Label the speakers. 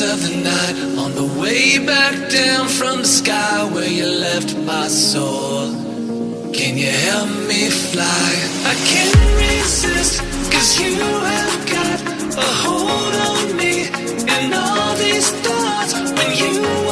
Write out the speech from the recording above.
Speaker 1: of the night, on the way back down from the sky where you left my soul. Can you help me fly? I can't resist, 'cause you have got a hold on me. And all these thoughts, when you